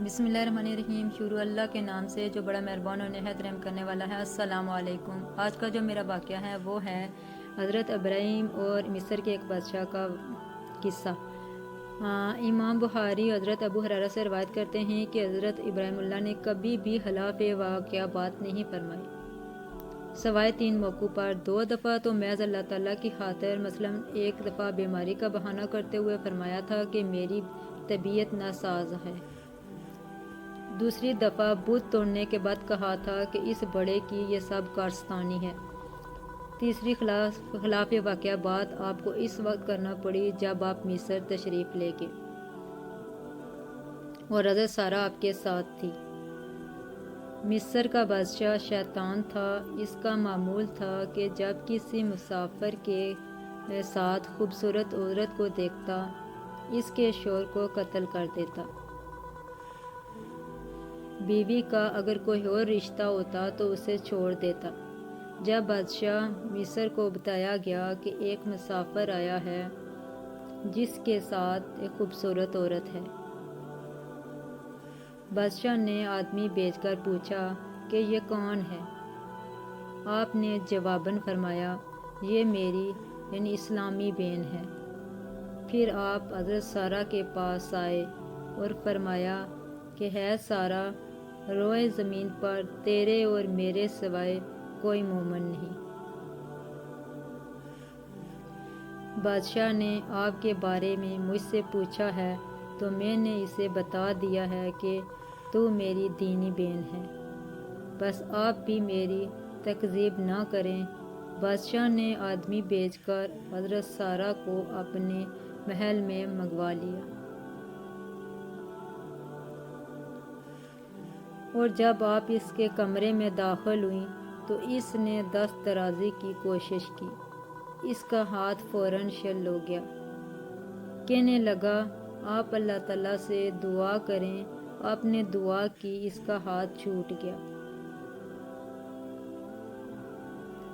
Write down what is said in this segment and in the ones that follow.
बिस्मिल्लाहिर्रहमानिर्रहीम। शुरू अल्लाह के नाम से जो बड़ा मेहरबान और नहायत रहम करने वाला है। अस्सलाम वालेकुम। आज का जो मेरा वाक़या है वो है हज़रत इब्राहीम और मिस्र के एक बादशाह का किस्सा। इमाम बुखारी हज़रत अबू हुरैरा से रवायत करते हैं कि हज़रत इब्राहीमुल्लाह ने कभी भी खिलाफ वाक़या बात नहीं फरमाई, सवाए 3 मौक़ों पर। 2 दफ़ा तो महज़ अल्लाह ताला की खातिर, मसलन एक दफ़ा बीमारी का बहाना करते हुए फरमाया था कि मेरी तबीयत नासाज है। दूसरी दफ़ा बुत तोड़ने के बाद कहा था कि इस बड़े की ये सब कारस्तानी है। तीसरी खिलाफ वाक़या बात आपको इस वक्त करना पड़ी जब आप मिस्र तशरीफ़ ले गए और हज़रत सारा आपके साथ थी। मिस्र का बादशाह शैतान था। इसका मामूल था कि जब किसी मुसाफिर के साथ खूबसूरत औरत को देखता, इसके शोहर को कत्ल कर देता। बीवी का अगर कोई और रिश्ता होता तो उसे छोड़ देता। जब बादशाह मिस्र को बताया गया कि एक मुसाफिर आया है जिसके साथ एक खूबसूरत औरत है, बादशाह ने आदमी भेजकर पूछा कि ये कौन है। आपने जवाबन फरमाया, ये मेरी यानी इस्लामी बहन है। फिर आप हज़रत सारा के पास आए और फरमाया कि है सारा, रोए ज़मीन पर तेरे और मेरे सिवाय कोई मोमिन नहीं। बादशाह ने आपके बारे में मुझसे पूछा है तो मैंने इसे बता दिया है कि तू मेरी दीनी बहन है, बस आप भी मेरी तकज़ीब ना करें। बादशाह ने आदमी भेजकर हज़रत सारा को अपने महल में मंगवा लिया और जब आप इसके कमरे में दाखिल हुई तो इसने दस्त दराजी की कोशिश की। इसका हाथ फ़ौरन शल हो गया। कहने लगा, आप अल्लाह ताला से दुआ करें। आपने दुआ की, इसका हाथ छूट गया।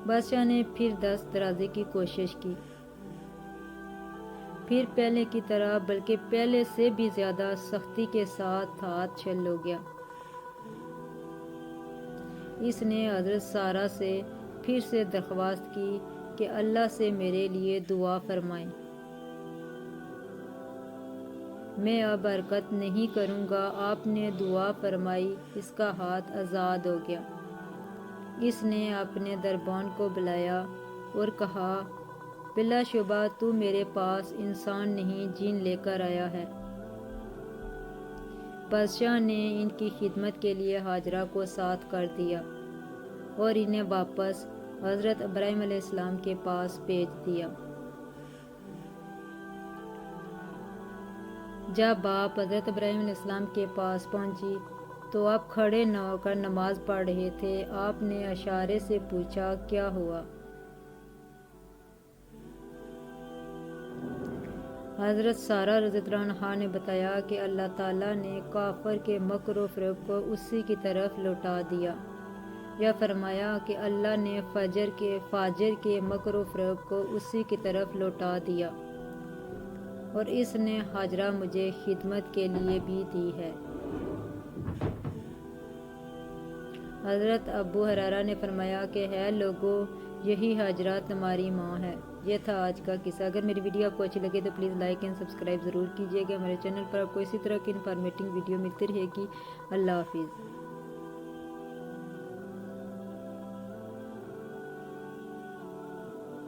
बादशाह ने फिर दस्त दराजी की कोशिश की, फिर पहले की तरह बल्कि पहले से भी ज़्यादा सख्ती के साथ हाथ छल हो गया। इसने हज़रत सारा से फिर से दरख्वास्त की कि अल्लाह से मेरे लिए दुआ फरमाएं। मैं अब हरकत नहीं करूँगा। आपने दुआ फरमाई, इसका हाथ आज़ाद हो गया। इसने अपने दरबान को बुलाया और कहा, बिलाशुबा तू मेरे पास इंसान नहीं जिन लेकर आया है। बादशाह ने इनकी खिदमत के लिए हाजरा को साथ कर दिया और इन्हें वापस हज़रत इब्राहीम अलैहिस्सलाम के पास भेज दिया। जब आप हज़रत इब्राहीम अलैहिस्सलाम के पास पहुंची तो आप खड़े न होकर नमाज पढ़ रहे थे। आपने इशारे से पूछा, क्या हुआ? हज़रत सारा रज़ियल्लाहु अन्हा ने बताया कि अल्लाह ताला ने काफिर के मकर व फ़रेब को उसी की तरफ लौटा दिया, या फरमाया कि अल्लाह ने फाजिर के मकर व फ़रेब को उसी की तरफ लौटा दिया और इसने हाजरा मुझे खिदमत के लिए भी दी है। हज़रत अबू हुरैरा ने फरमाया कि है लोगों, यही हाजरा तुम्हारी माँ है। यह था आज का किस्सा। अगर मेरी वीडियो आपको अच्छी लगे तो प्लीज़ लाइक एंड सब्सक्राइब ज़रूर कीजिएगा। हमारे चैनल पर आपको इसी तरह की इन्फॉर्मेटिव वीडियो मिलती रहेगी। अल्लाह हाफिज़।